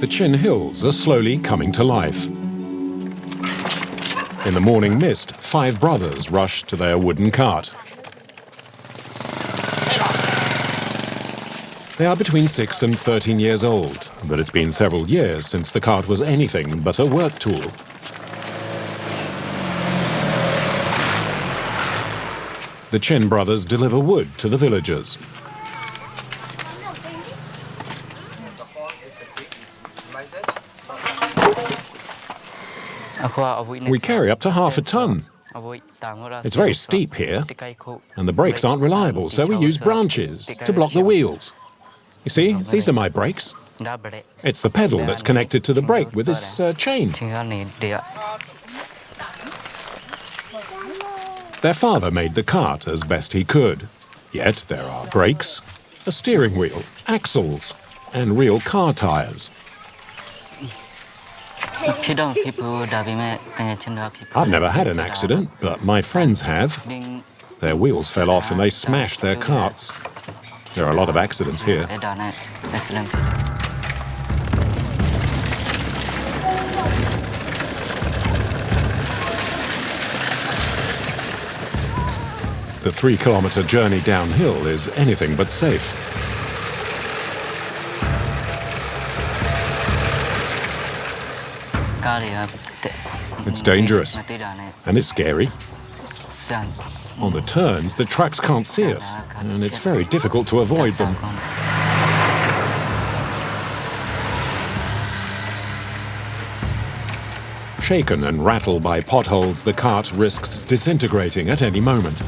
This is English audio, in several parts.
The Chin Hills are slowly coming to life. In the morning mist, 5 brothers rush to their wooden cart. They are between 6 and 13 years old, but it's been several years since the cart was anything but a work tool. The Chin brothers deliver wood to the villagers. We carry up to half a ton. It's very steep here, and the brakes aren't reliable, so we use branches to block the wheels. You see, these are my brakes. It's the pedal that's connected to the brake with this chain. Their father made the cart as best he could. Yet there are brakes, a steering wheel, axles, and real car tires. I've never had an accident, but my friends have. Their wheels fell off and they smashed their carts. There are a lot of accidents here. The 3-kilometer journey downhill is anything but safe. It's dangerous, and it's scary. On the turns, the trucks can't see us, and it's very difficult to avoid them. Shaken and rattled by potholes, the cart risks disintegrating at any moment.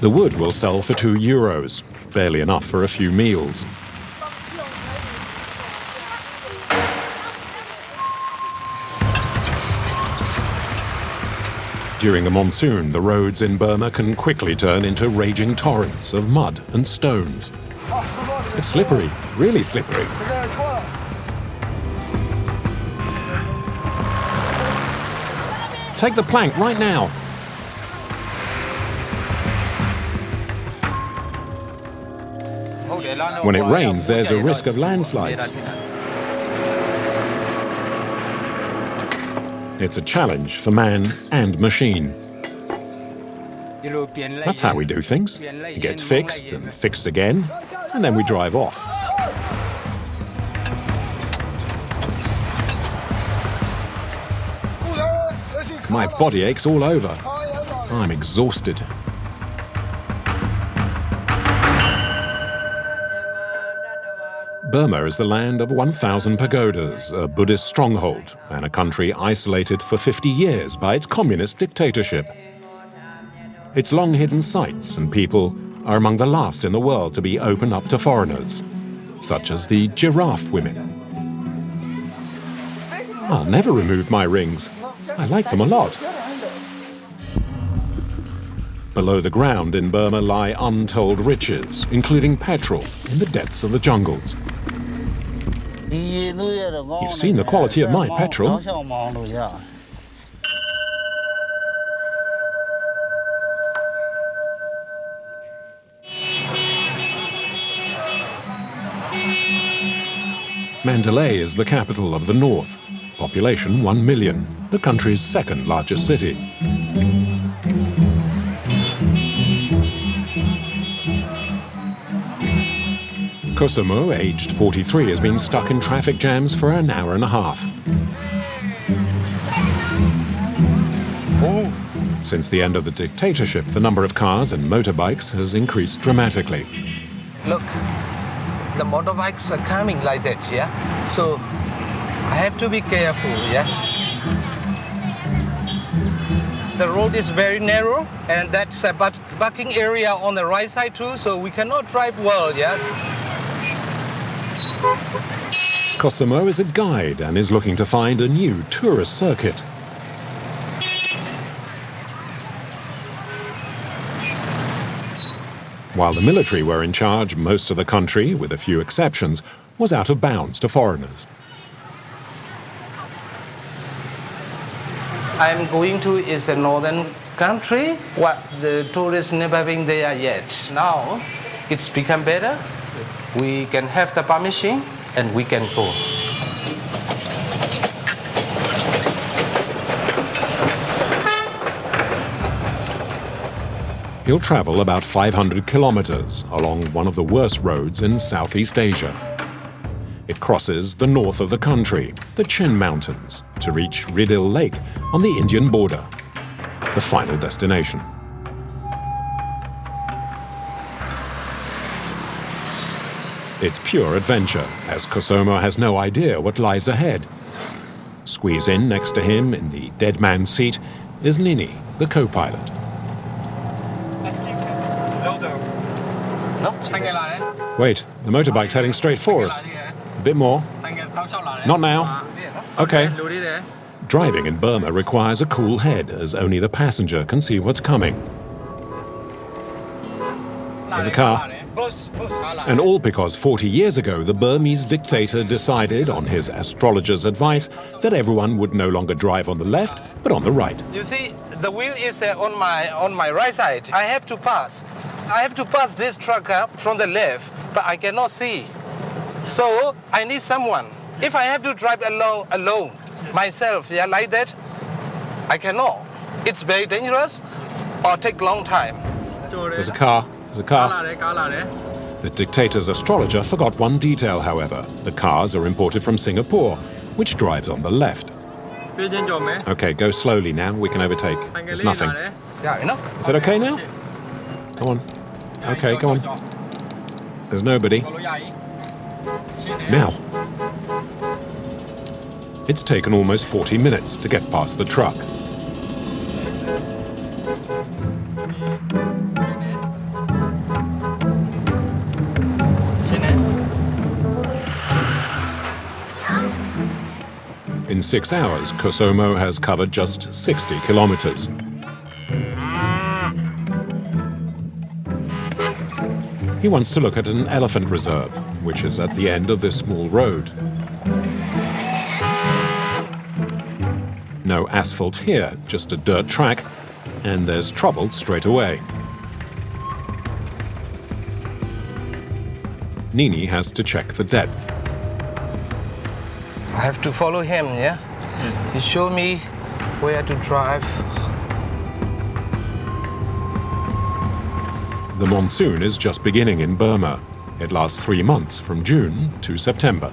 The wood will sell for €2, barely enough for a few meals. During the monsoon, the roads in Burma can quickly turn into raging torrents of mud and stones. It's slippery, really slippery. Take the plank right now. When it rains, there's a risk of landslides. It's a challenge for man and machine. That's how we do things. It gets fixed and fixed again, and then we drive off. My body aches all over. I'm exhausted. Burma is the land of 1,000 pagodas, a Buddhist stronghold, and a country isolated for 50 years by its communist dictatorship. Its long-hidden sites and people are among the last in the world to be opened up to foreigners, such as the giraffe women. I'll never remove my rings. I like them a lot. Below the ground in Burma lie untold riches, including petrol in the depths of the jungles. You've seen the quality of my petrol. Mandalay is the capital of the north. Population 1 million, the country's second largest city. Kusumo, aged 43, has been stuck in traffic jams for an hour and a half. Since the end of the dictatorship, the number of cars and motorbikes has increased dramatically. Look, the motorbikes are coming like that, yeah? So I have to be careful, yeah? The road is very narrow, and that's a parking area on the right side too, so we cannot drive well, yeah? Kosomo is a guide and is looking to find a new tourist circuit. While the military were in charge, most of the country, with a few exceptions, was out of bounds to foreigners. I'm going to is a northern country, what the tourists never been there yet. Now it's become better. We can have the permission and we can go. He'll travel about 500 kilometers along one of the worst roads in Southeast Asia. It crosses the north of the country, the Chin Mountains, to reach Ridil Lake on the Indian border, the final destination. It's pure adventure, as Kosomo has no idea what lies ahead. Squeeze in next to him in the dead man's seat is Nini, the co-pilot. Wait, the motorbike's heading straight for us. A bit more. Not now. Okay. Driving in Burma requires a cool head, as only the passenger can see what's coming. There's a car. And all because 40 years ago, the Burmese dictator decided, on his astrologer's advice, that everyone would no longer drive on the left, but on the right. You see, the wheel is on my right side. I have to pass. I have to pass this truck up from the left, but I cannot see. So I need someone. If I have to drive alone, myself, yeah, like that, I cannot. It's very dangerous or take long time. There's a car. There's a car. The dictator's astrologer forgot one detail, however. The cars are imported from Singapore, which drives on the left. Okay, go slowly now. We can overtake. There's nothing. Yeah, you know. Is it okay now? Come on. Okay, go on. There's nobody. Now. It's taken almost 40 minutes to get past the truck. In 6 hours, Kosomo has covered just 60 kilometers. He wants to look at an elephant reserve, which is at the end of this small road. No asphalt here, just a dirt track, and there's trouble straight away. Nini has to check the depth. I have to follow him, yeah? Yes. He showed me where to drive. The monsoon is just beginning in Burma. It lasts 3 months, from June to September.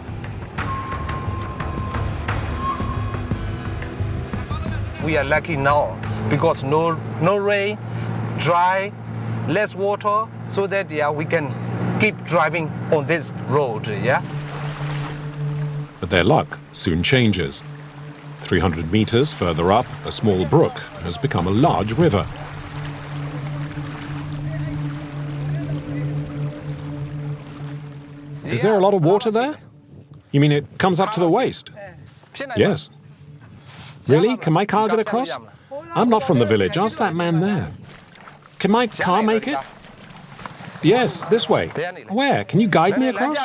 We are lucky now because no rain, dry, less water, so that we can keep driving on this road, yeah? But their luck soon changes. 300 meters further up, a small brook has become a large river. Is there a lot of water there? You mean it comes up to the waist? Yes. Really? Can my car get across? I'm not from the village. Ask that man there. Can my car make it? Yes, this way. Where? Can you guide me across?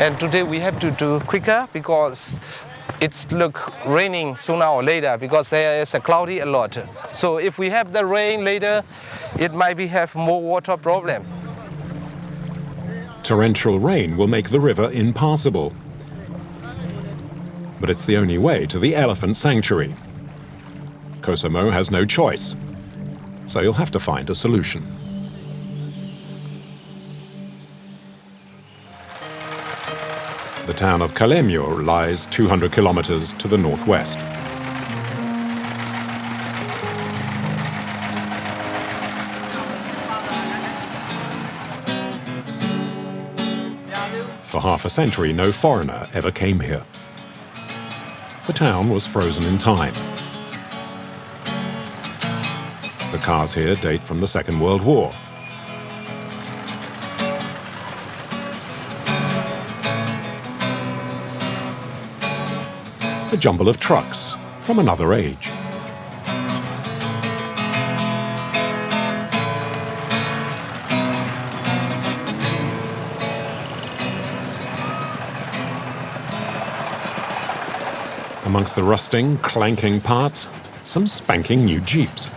And today we have to do quicker because it's raining sooner or later because there is a cloudy a lot. So if we have the rain later, it might have more water problem. Torrential rain will make the river impassable. But it's the only way to the elephant sanctuary. Kosomo has no choice, so you'll have to find a solution. The town of Kalemur lies 200 kilometers to the northwest. half a century, no foreigner ever came here. The town was frozen in time. The cars here date from the Second World War. A jumble of trucks from another age. Amongst the rusting, clanking parts, some spanking new Jeeps.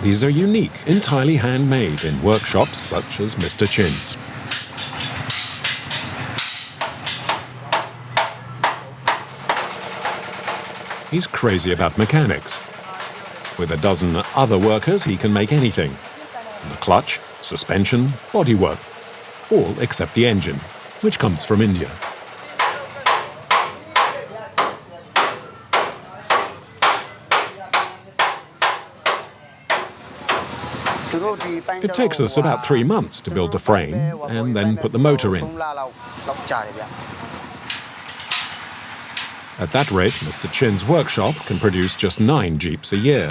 These are unique, entirely handmade in workshops such as Mr. Chin's. He's crazy about mechanics. With a dozen other workers, he can make anything. The clutch, suspension, bodywork, all except the engine, which comes from India. It takes us about 3 months to build the frame and then put the motor in. At that rate, Mr. Chin's workshop can produce just 9 Jeeps a year.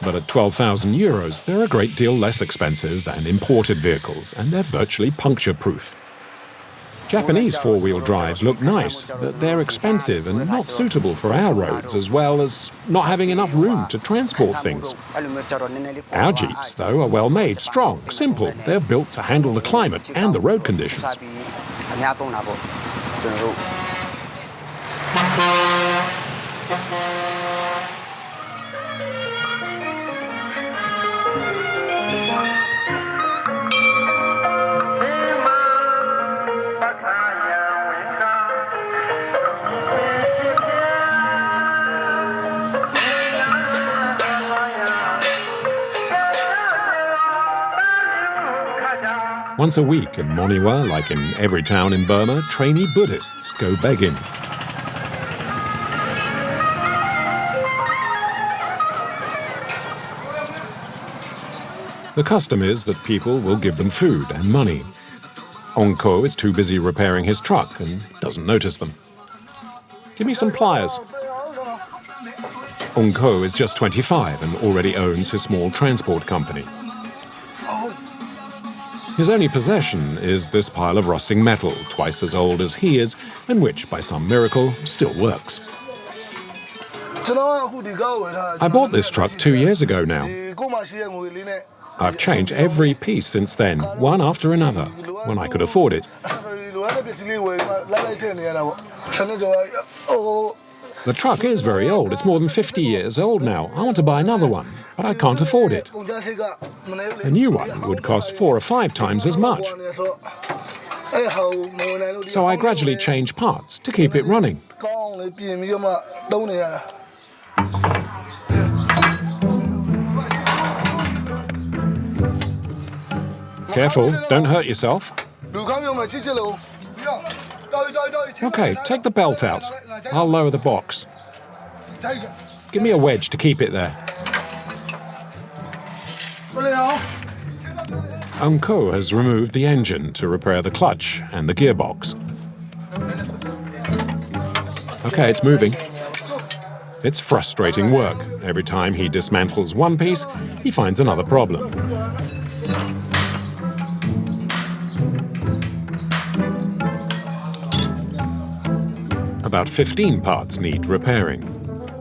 But at 12,000 euros, they're a great deal less expensive than imported vehicles, and they're virtually puncture-proof. Japanese four-wheel drives look nice, but they're expensive and not suitable for our roads, as well as not having enough room to transport things. Our Jeeps, though, are well-made, strong, simple. They're built to handle the climate and the road conditions. Once a week in Moniwa, like in every town in Burma, trainee Buddhists go begging. The custom is that people will give them food and money. Onko is too busy repairing his truck and doesn't notice them. Give me some pliers. Onko is just 25 and already owns his small transport company. His only possession is this pile of rusting metal, twice as old as he is, and which, by some miracle, still works. I bought this truck 2 years ago now. I've changed every piece since then, one after another, when I could afford it. The truck is very old. It's more than 50 years old now. I want to buy another one, but I can't afford it. A new one would cost 4 or 5 times as much. So I gradually change parts to keep it running. Careful, don't hurt yourself. Okay, take the belt out. I'll lower the box. Give me a wedge to keep it there. Unko has removed the engine to repair the clutch and the gearbox. Okay, it's moving. It's frustrating work. Every time he dismantles one piece, he finds another problem. About 15 parts need repairing.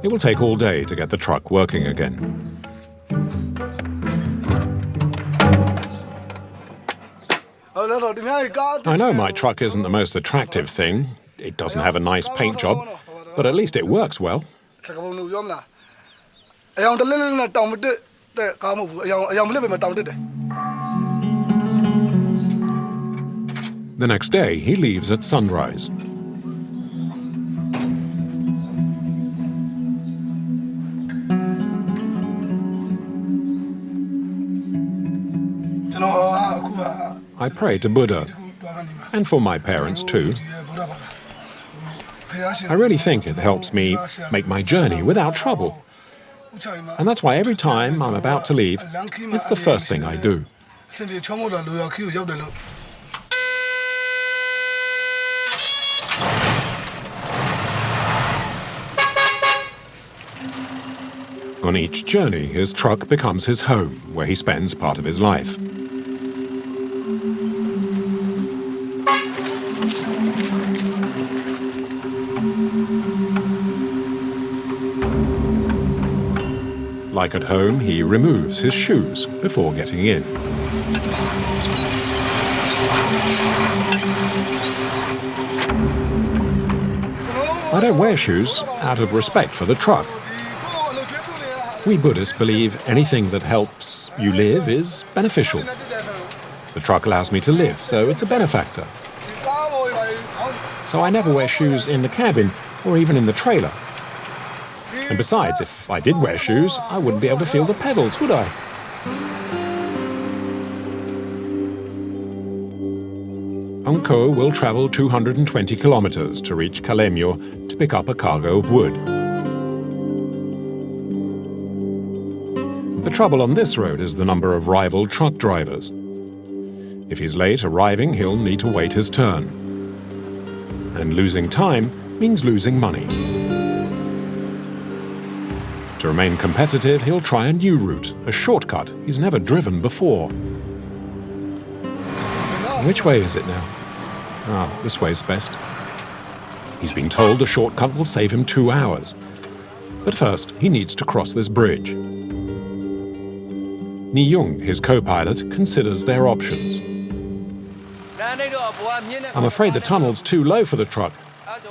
It will take all day to get the truck working again. I know my truck isn't the most attractive thing. It doesn't have a nice paint job, but at least it works well. The next day, he leaves at sunrise. I pray to Buddha, and for my parents too. I really think it helps me make my journey without trouble. And that's why every time I'm about to leave, it's the first thing I do. On each journey, his truck becomes his home, where he spends part of his life. Like at home, he removes his shoes before getting in. I don't wear shoes out of respect for the truck. We Buddhists believe anything that helps you live is beneficial. The truck allows me to live, so it's a benefactor. So I never wear shoes in the cabin or even in the trailer. And besides, if I did wear shoes, I wouldn't be able to feel the pedals, would I? Unko will travel 220 kilometers to reach Kalemyo to pick up a cargo of wood. The trouble on this road is the number of rival truck drivers. If he's late arriving, he'll need to wait his turn. And losing time means losing money. To remain competitive, he'll try a new route, a shortcut he's never driven before. Which way is it now? Ah, this way's best. He's been told the shortcut will save him 2 hours. But first, he needs to cross this bridge. Ni-Yung, his co-pilot, considers their options. I'm afraid the tunnel's too low for the truck.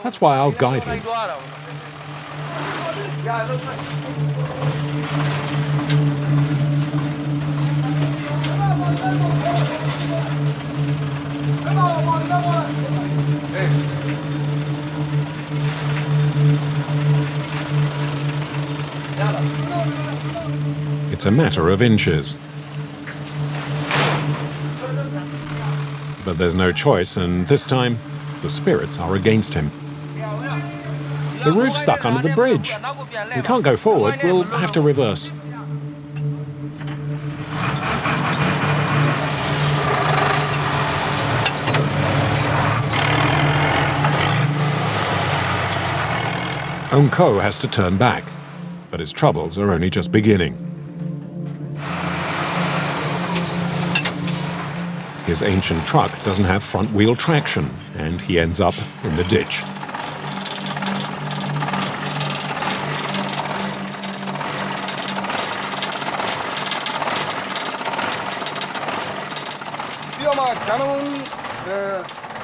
That's why I'll guide him. It's a matter of inches. But there's no choice, and this time, the spirits are against him. The roof's stuck under the bridge. We can't go forward, we'll have to reverse. Unko has to turn back, but his troubles are only just beginning. His ancient truck doesn't have front-wheel traction, and he ends up in the ditch.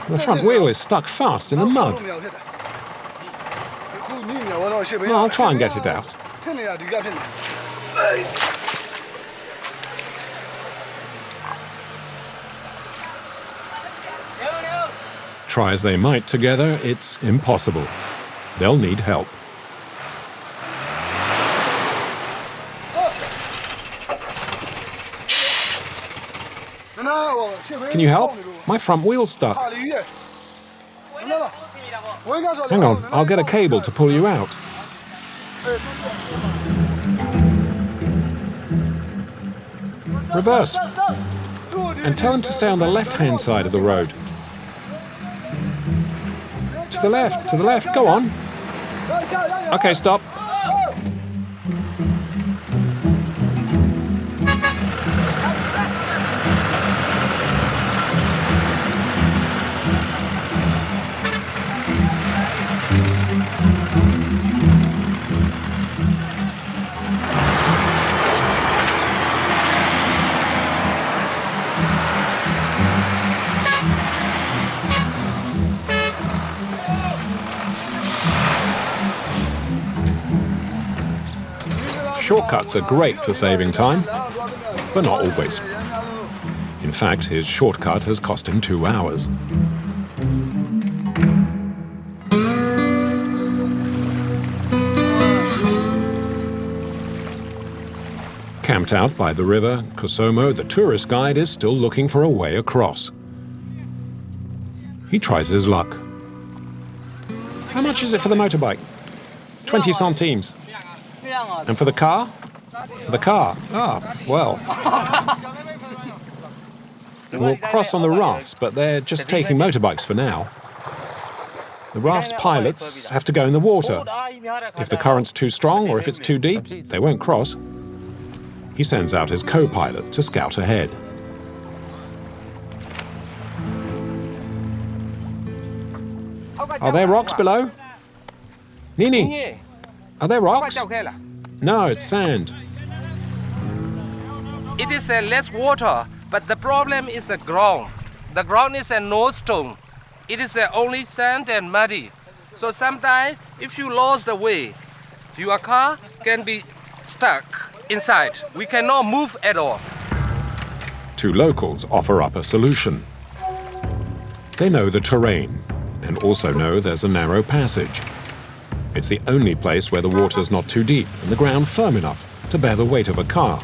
The front wheel is stuck fast in the mud. Well, I'll try and get it out. Try as they might together, it's impossible. They'll need help. Can you help? My front wheel's stuck. Hang on, I'll get a cable to pull you out. Reverse. And tell him to stay on the left-hand side of the road. To the left, go on. Okay, stop. Shortcuts are great for saving time, but not always. In fact, his shortcut has cost him 2 hours. Camped out by the river, Kusomo, the tourist guide, is still looking for a way across. He tries his luck. How much is it for the motorbike? 20 centimes. And for the car? The car. Well. We'll cross on the rafts, but they're just taking motorbikes for now. The raft's pilots have to go in the water. If the current's too strong or if it's too deep, they won't cross. He sends out his co-pilot to scout ahead. Are there rocks below? Nini, are there rocks? No, it's sand. It is less water, but the problem is the ground. The ground is no stone. It is only sand and muddy. So sometimes, if you lost the way, your car can be stuck inside. We cannot move at all. Two locals offer up a solution. They know the terrain and also know there's a narrow passage. It's the only place where the water's not too deep and the ground firm enough to bear the weight of a car.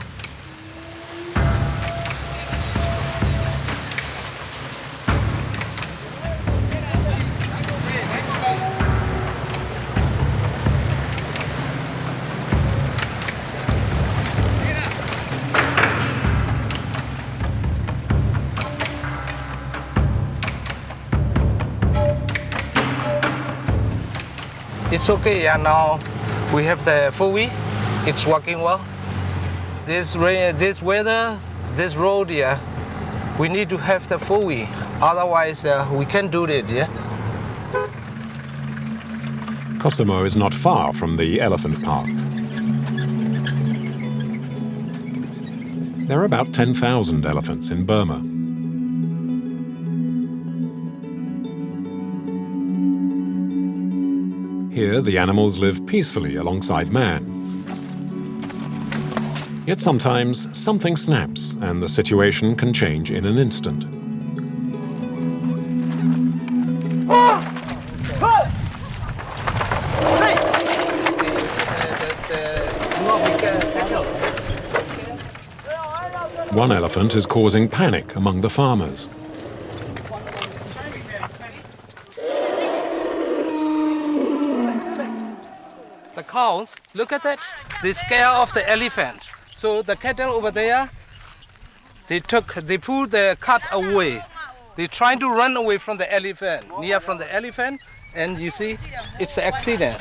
It's okay, yeah, now we have the 4-wheel. It's working well. This rain, this weather, this road, yeah, we need to have the 4-wheel. Otherwise, we can't do it, yeah. Kosomo is not far from the elephant park. There are about 10,000 elephants in Burma. Here, the animals live peacefully alongside man. Yet sometimes something snaps and the situation can change in an instant. One elephant is causing panic among the farmers. The cows, look at that, they scare off the elephant. So the cattle over there, they pulled the cart away. They're trying to run away from the elephant, near from the elephant, and you see, it's an accident.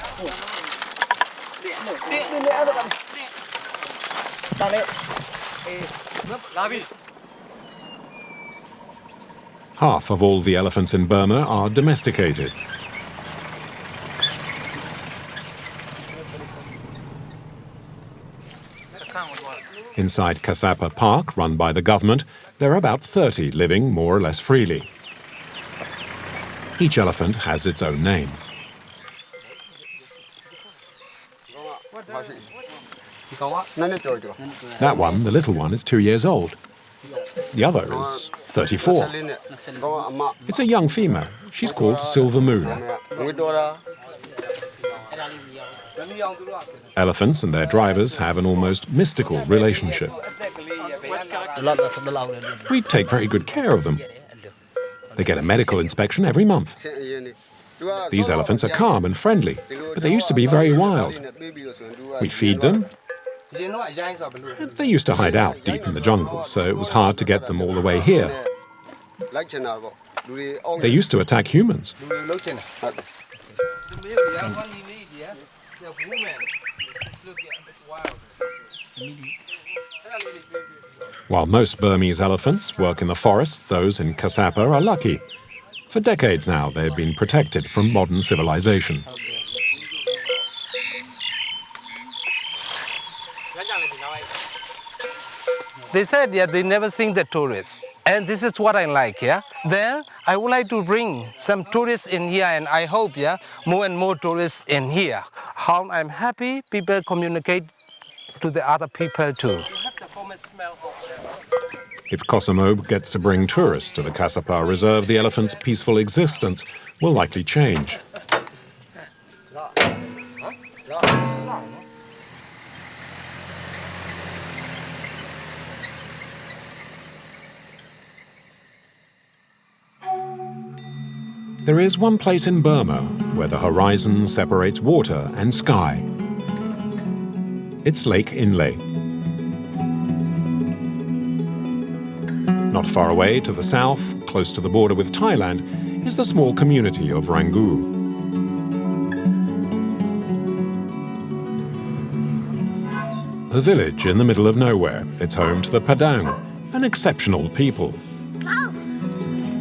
Half of all the elephants in Burma are domesticated. Inside Kasapa Park, run by the government, there are about 30 living more or less freely. Each elephant has its own name. That one, the little one, is 2 years old. The other is 34. It's a young female. She's called Silver Moon. Elephants and their drivers have an almost mystical relationship. We take very good care of them. They get a medical inspection every month. These elephants are calm and friendly, but they used to be very wild. We feed them. They used to hide out deep in the jungle, so it was hard to get them all the way here. They used to attack humans. While most Burmese elephants work in the forest, those in Kasapa are lucky. For decades now, they've been protected from modern civilization. They said, yeah, they never seen the tourists. And this is what I like, yeah. Then I would like to bring some tourists in here, and I hope, yeah, more and more tourists in here. How I'm happy people communicate to the other people too. If Kosomo gets to bring tourists to the Kasapa Reserve, the elephant's peaceful existence will likely change. There is one place in Burma where the horizon separates water and sky. It's Lake Inle. Not far away to the south, close to the border with Thailand, is the small community of Rangu. A village in the middle of nowhere. It's home to the Padang, an exceptional people.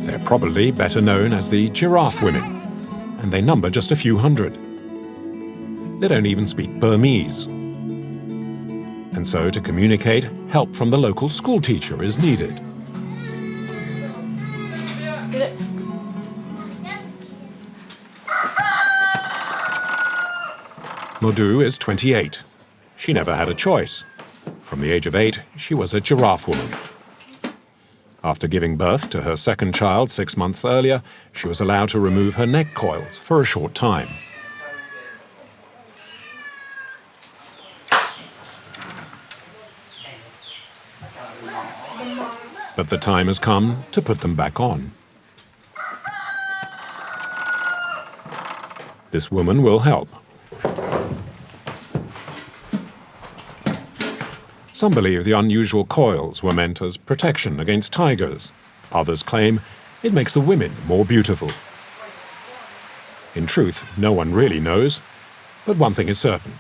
They're probably better known as the giraffe women, and they number just a few hundred. They don't even speak Burmese. And so, to communicate, help from the local school teacher is needed. Modu is 28. She never had a choice. From the age of 8, she was a giraffe woman. After giving birth to her second child 6 months earlier, she was allowed to remove her neck coils for a short time. But the time has come to put them back on. This woman will help. Some believe the unusual coils were meant as protection against tigers. Others claim it makes the women more beautiful. In truth, no one really knows, but one thing is certain.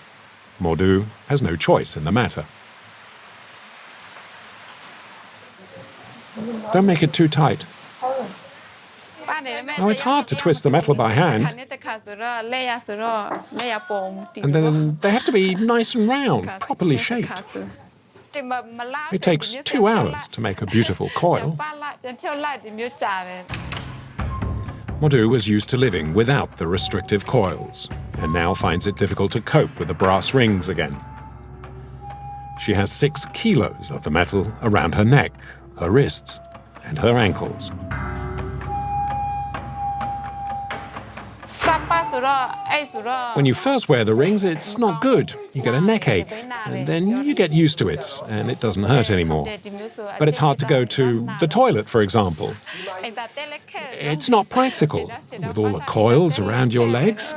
Modu has no choice in the matter. Don't make it too tight. Oh, it's hard to twist the metal by hand. And then they have to be nice and round, properly shaped. It takes 2 hours to make a beautiful coil. Modu was used to living without the restrictive coils, and now finds it difficult to cope with the brass rings again. She has 6 kilos of the metal around her neck, her wrists, and her ankles. When you first wear the rings, it's not good. You get a neck ache, and then you get used to it, and it doesn't hurt anymore. But it's hard to go to the toilet, for example. It's not practical, with all the coils around your legs.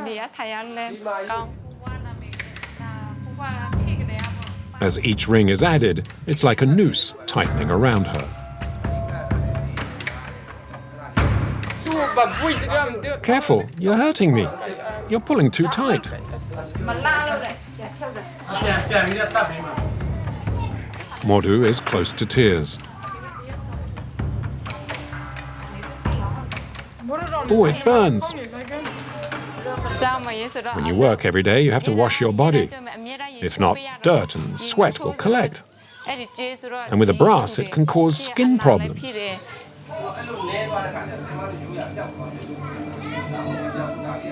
As each ring is added, it's like a noose tightening around her. Careful, you're hurting me. You're pulling too tight. Modu is close to tears. Oh, it burns. When you work every day, you have to wash your body. If not, dirt and sweat will collect. And with the brass, it can cause skin problems.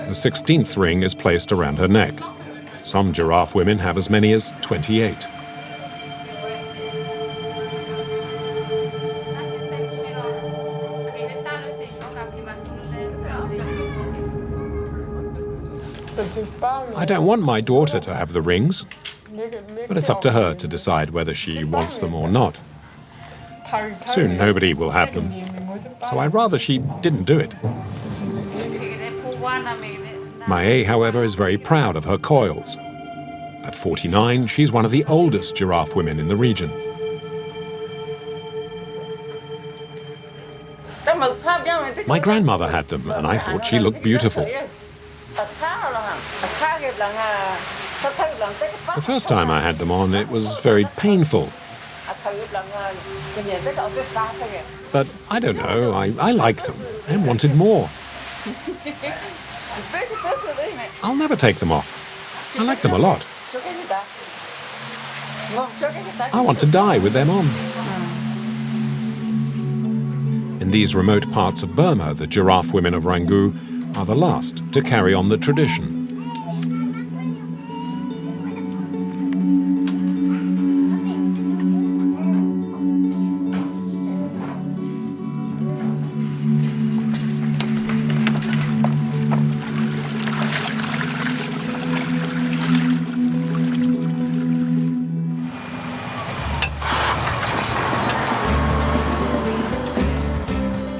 The 16th ring is placed around her neck. Some giraffe women have as many as 28. I don't want my daughter to have the rings, but it's up to her to decide whether she wants them or not. Soon nobody will have them, so I'd rather she didn't do it. Mae, however, is very proud of her coils. At 49, she's one of the oldest giraffe women in the region. My grandmother had them, and I thought she looked beautiful. The first time I had them on, it was very painful. But I don't know, I liked them and wanted more. I'll never take them off. I like them a lot. I want to die with them on. In these remote parts of Burma, the giraffe women of Rangu are the last to carry on the tradition.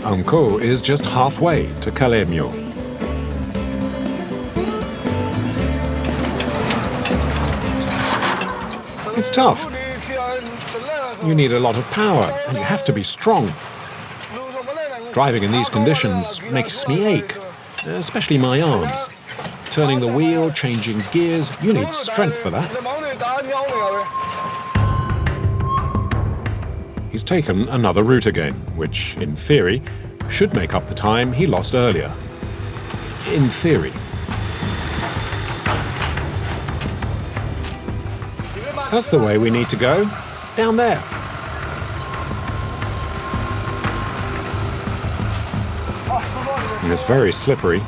Angkor is just halfway to Kalemyo. It's tough. You need a lot of power, and you have to be strong. Driving in these conditions makes me ache, especially my arms. Turning the wheel, changing gears, you need strength for that. He's taken another route again, which, in theory, should make up the time he lost earlier. In theory. That's the way we need to go. Down there. And it's very slippery.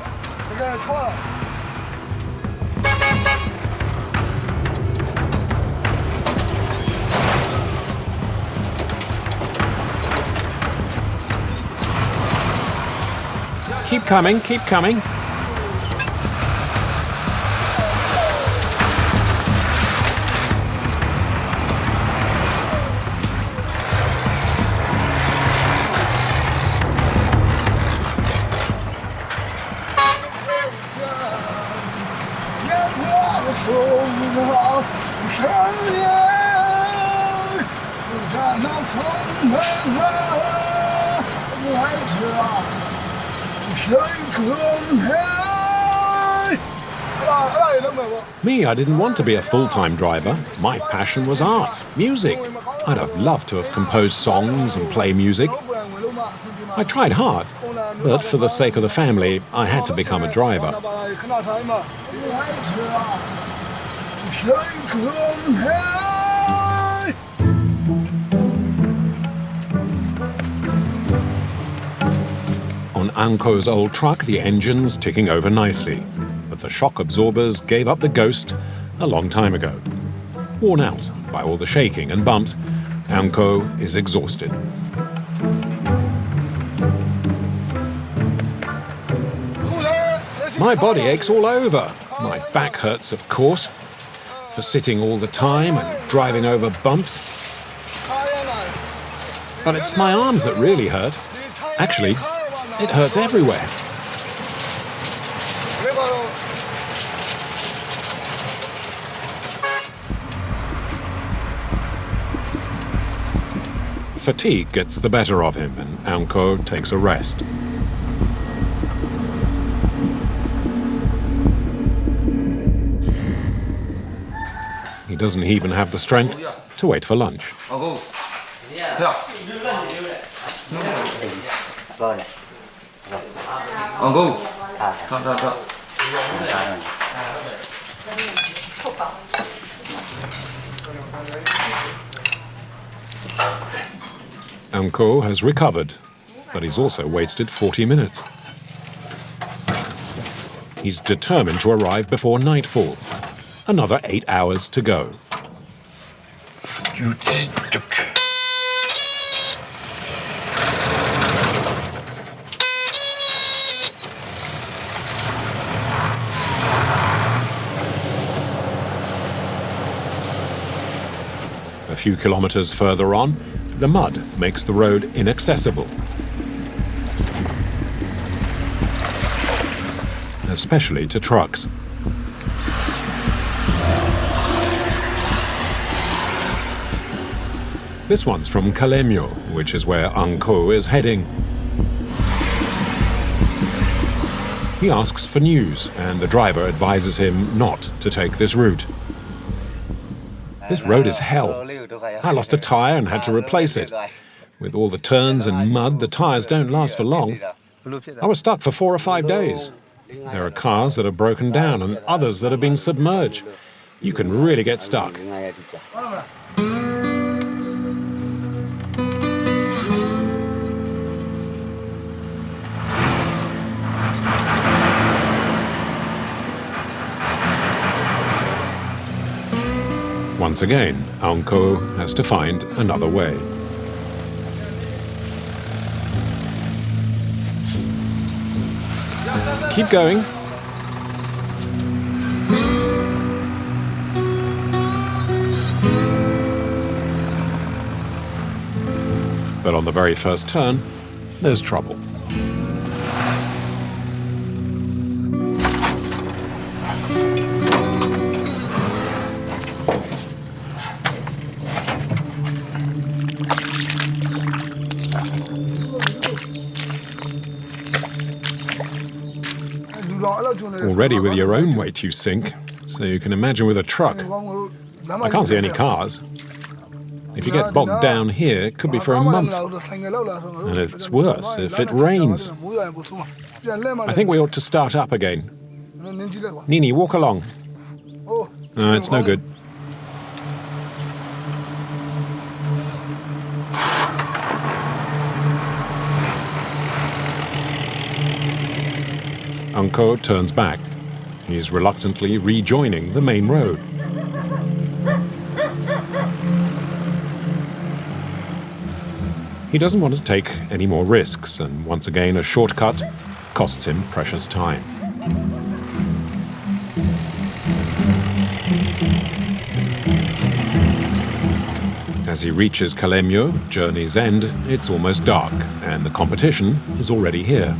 Keep coming, keep coming. Me, I didn't want to be a full-time driver. My passion was art, music. I'd have loved to have composed songs and play music. I tried hard, but for the sake of the family, I had to become a driver. On Anko's old truck, the engine's ticking over nicely, but the shock absorbers gave up the ghost a long time ago. Worn out by all the shaking and bumps, Anko is exhausted. My body aches all over. My back hurts, of course, for sitting all the time and driving over bumps. But it's my arms that really hurt. Actually, it hurts everywhere. Fatigue gets the better of him, and Anko takes a rest. He doesn't even have the strength to wait for lunch. Anko has recovered, but he's also wasted 40 minutes. He's determined to arrive before nightfall. Another 8 hours to go. A few kilometers further on, the mud makes the road inaccessible, especially to trucks. This one's from Kalemyo, which is where Anko is heading. He asks for news, and the driver advises him not to take this route. This road is hell. I lost a tire and had to replace it. With all the turns and mud, the tires don't last for long. I was stuck for 4 or 5 days. There are cars that are broken down and others that have been submerged. You can really get stuck. Once again, Anko has to find another way. Keep going. But on the very first turn, there's trouble. Already with your own weight you sink, so you can imagine with a truck. I can't see any cars. If you get bogged down here, it could be for a month. And it's worse if it rains. I think we ought to start up again. Nini, walk along. No, it's no good. Unko turns back. He's reluctantly rejoining the main road. He doesn't want to take any more risks, and once again a shortcut costs him precious time. As he reaches Kalemyo, journey's end, it's almost dark, and the competition is already here.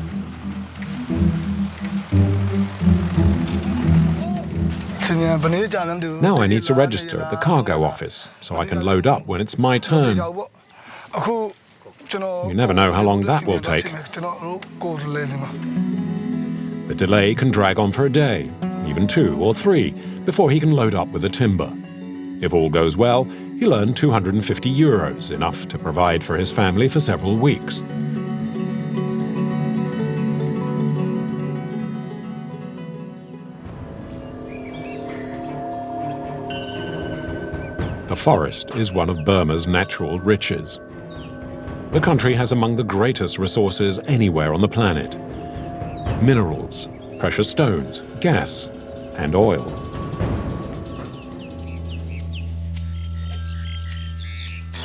Now I need to register at the cargo office, so I can load up when it's my turn. You never know how long that will take. The delay can drag on for a day, even 2 or 3, before he can load up with the timber. If all goes well, he'll earn €250, enough to provide for his family for several weeks. The forest is one of Burma's natural riches. The country has among the greatest resources anywhere on the planet. Minerals, precious stones, gas, and oil.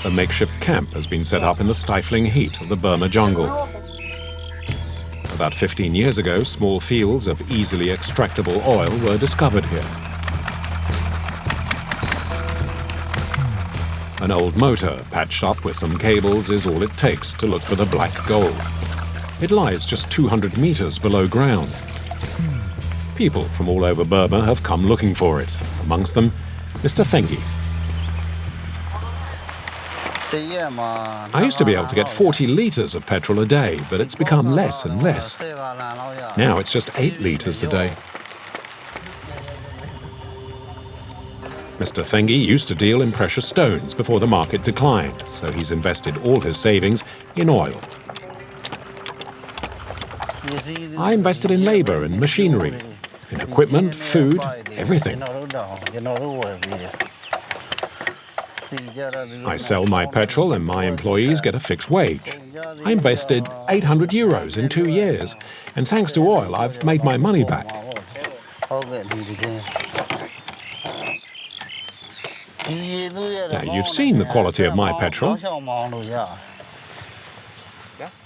A makeshift camp has been set up in the stifling heat of the Burma jungle. About 15 years ago, small fields of easily extractable oil were discovered here. An old motor patched up with some cables is all it takes to look for the black gold. It lies just 200 meters below ground. People from all over Burma have come looking for it, amongst them Mr. Thengi. I used to be able to get 40 liters of petrol a day, but it's become less and less. Now it's just 8 liters a day. Mr. Thengi used to deal in precious stones before the market declined, so he's invested all his savings in oil. I invested in labor and machinery, in equipment, food, everything. I sell my petrol and my employees get a fixed wage. I invested €800 in 2 years, and thanks to oil, I've made my money back. Now, you've seen the quality of my petrol.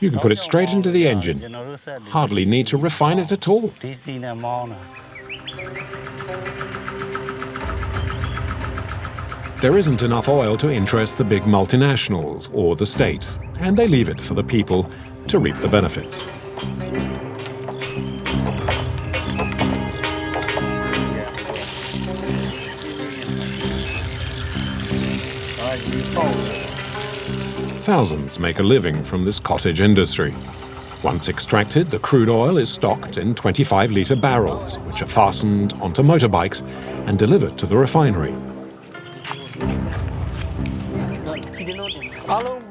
You can put it straight into the engine. Hardly need to refine it at all. There isn't enough oil to interest the big multinationals or the state, and they leave it for the people to reap the benefits. Thousands make a living from this cottage industry. Once extracted, the crude oil is stocked in 25-litre barrels, which are fastened onto motorbikes and delivered to the refinery.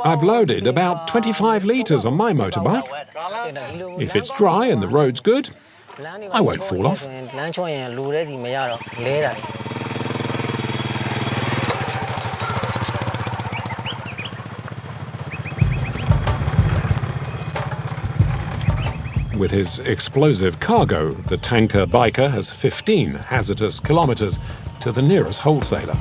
I've loaded about 25 litres on my motorbike. If it's dry and the road's good, I won't fall off. With his explosive cargo, the tanker biker has 15 hazardous kilometers to the nearest wholesaler.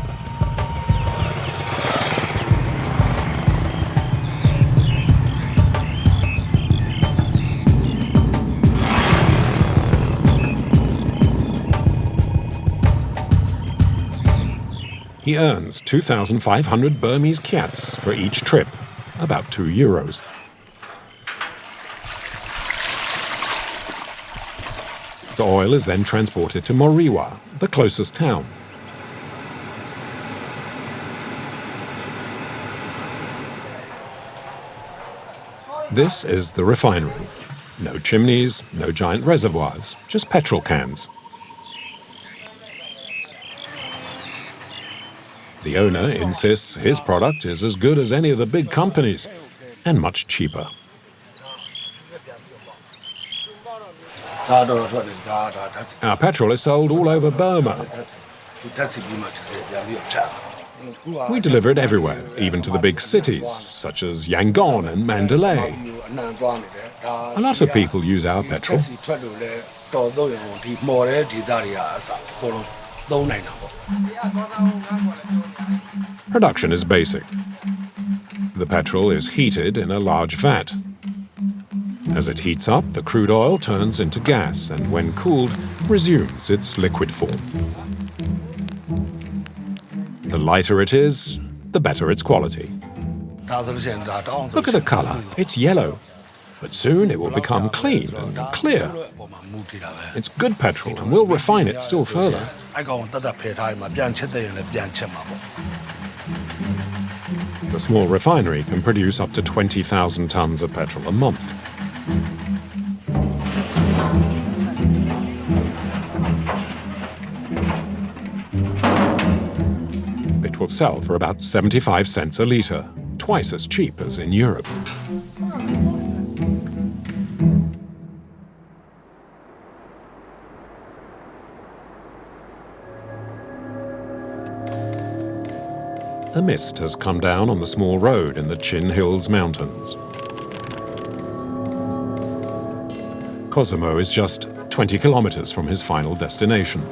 He earns 2,500 Burmese kyats for each trip, about €2. The oil is then transported to Moriwa, the closest town. This is the refinery. No chimneys, no giant reservoirs, just petrol cans. The owner insists his product is as good as any of the big companies and much cheaper. Our petrol is sold all over Burma. We deliver it everywhere, even to the big cities, such as Yangon and Mandalay. A lot of people use our petrol. Production is basic. The petrol is heated in a large vat. As it heats up, the crude oil turns into gas and, when cooled, resumes its liquid form. The lighter it is, the better its quality. Look at the color. It's yellow. But soon it will become clean and clear. It's good petrol, and we'll refine it still further. The small refinery can produce up to 20,000 tons of petrol a month. It will sell for about 75 cents a litre, twice as cheap as in Europe. A mist has come down on the small road in the Chin Hills Mountains. Cosimo is just 20 kilometers from his final destination.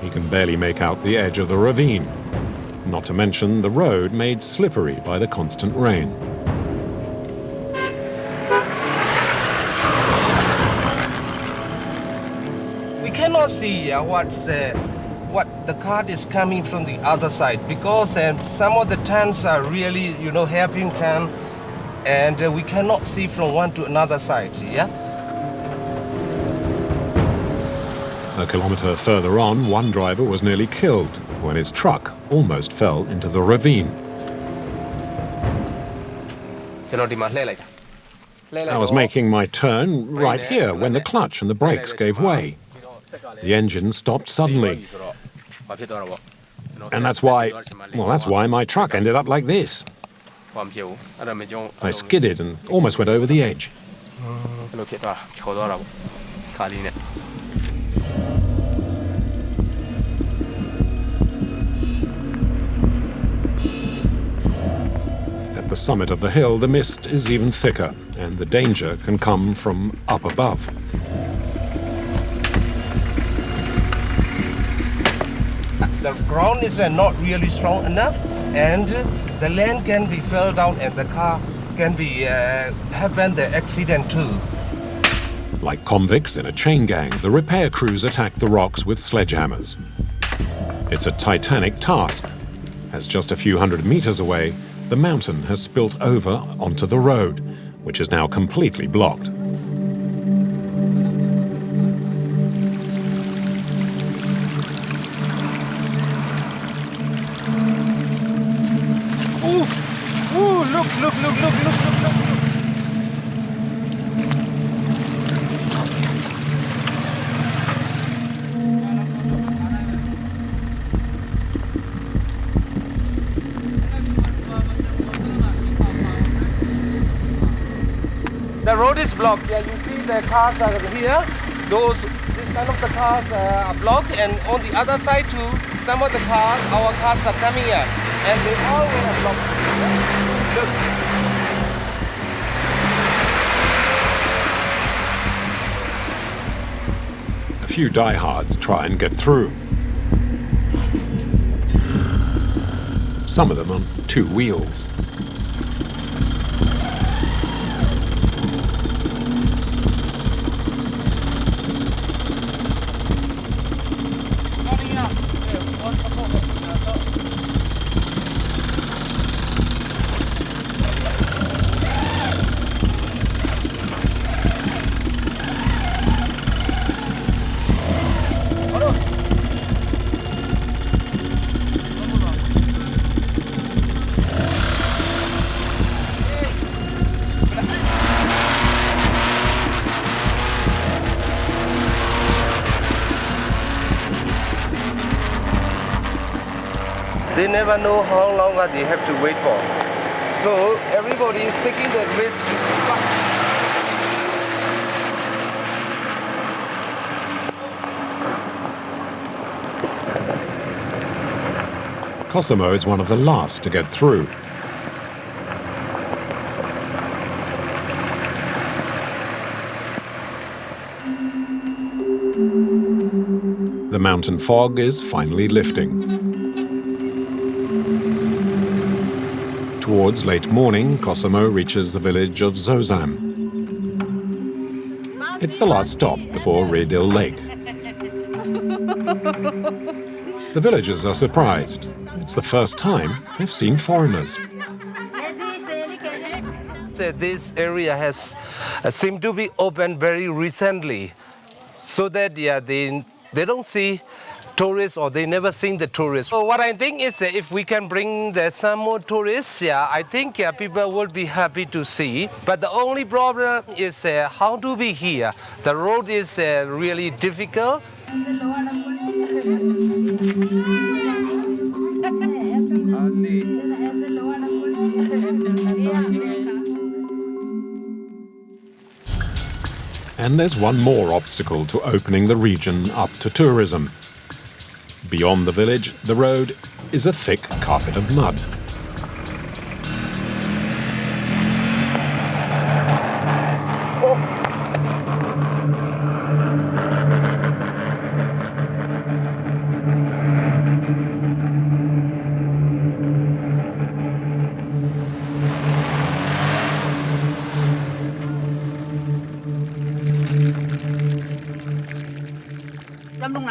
He can barely make out the edge of the ravine, not to mention the road made slippery by the constant rain. We cannot see what the cart is coming from the other side, because some of the tents are really, hairpin tan, and we cannot see from one to another side, yeah? A kilometer further on, one driver was nearly killed when his truck almost fell into the ravine. I was making my turn right here when the clutch and the brakes gave way. The engine stopped suddenly. And that's why my truck ended up like this. I skidded and almost went over the edge. At the summit of the hill, the mist is even thicker, and the danger can come from up above. The ground is not really strong enough, and the land can be fell down, and the car can be happen the accident too. Like convicts in a chain gang, the repair crews attack the rocks with sledgehammers. It's a titanic task, as just a few hundred meters away, the mountain has spilt over onto the road, which is now completely blocked. Look. The road is blocked. Yeah, you see the cars are here. This kind of the cars are blocked, and on the other side too, some of the cars, our cars are coming here, and they all were blocked. Look. A few diehards try and get through. Some of them on two wheels. They never know how long they have to wait for. So everybody is taking the risk to fly. Kosomo is one of the last to get through. The mountain fog is finally lifting. Towards late morning, Kosomo reaches the village of Zozam. It's the last stop before Redil Lake. The villagers are surprised. It's the first time they've seen foreigners. This area has seemed to be opened very recently, so that they don't see tourists, or they never seen the tourists. So what I think is that if we can bring some more tourists, I think people will be happy to see. But the only problem is how to be here. The road is really difficult. And there's one more obstacle to opening the region up to tourism. Beyond the village, the road is a thick carpet of mud.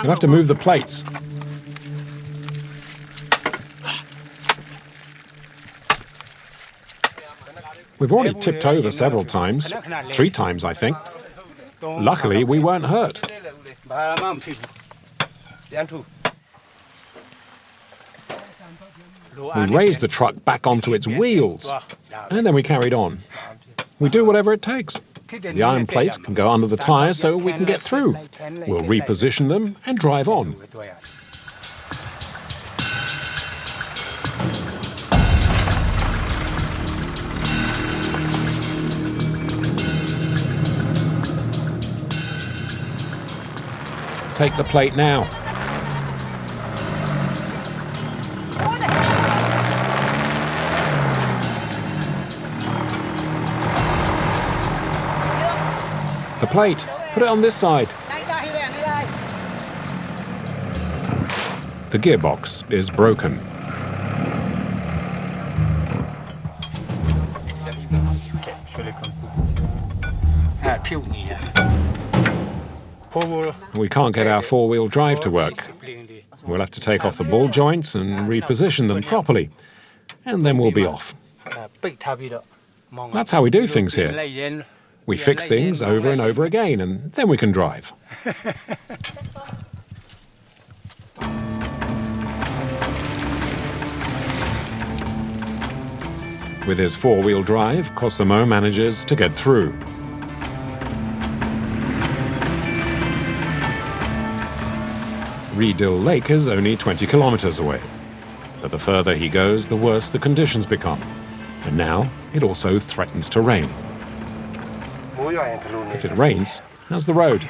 You have to move the plates. We've already tipped over several times, 3 times I think. Luckily, we weren't hurt. We raised the truck back onto its wheels, and then we carried on. We do whatever it takes. The iron plates can go under the tyres so we can get through. We'll reposition them and drive on. Take the plate now. The plate. Put it on this side. The gearbox is broken. We can't get our 4-wheel drive to work. We'll have to take off the ball joints and reposition them properly, and then we'll be off. That's how we do things here. We fix things over and over again, and then we can drive. With his 4-wheel drive, Kosomo manages to get through. Redil Lake is only 20 kilometers away. But the further he goes, the worse the conditions become. And now it also threatens to rain. If it rains, how's the road?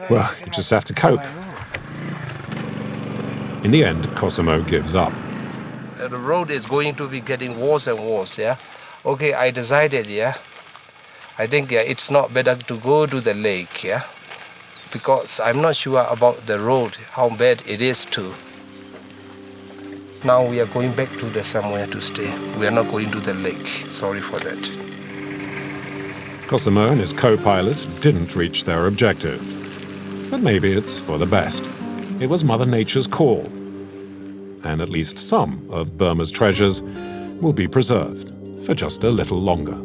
Well, you just have to cope. In the end, Kosomo gives up. The road is going to be getting worse and worse, Okay, I decided, I think it's not better to go to the lake, because I'm not sure about the road, how bad it is too. Now we are going back to somewhere to stay. We are not going to the lake. Sorry for that. Kosomo and his co-pilot didn't reach their objective. But maybe it's for the best. It was Mother Nature's call. And at least some of Burma's treasures will be preserved for just a little longer.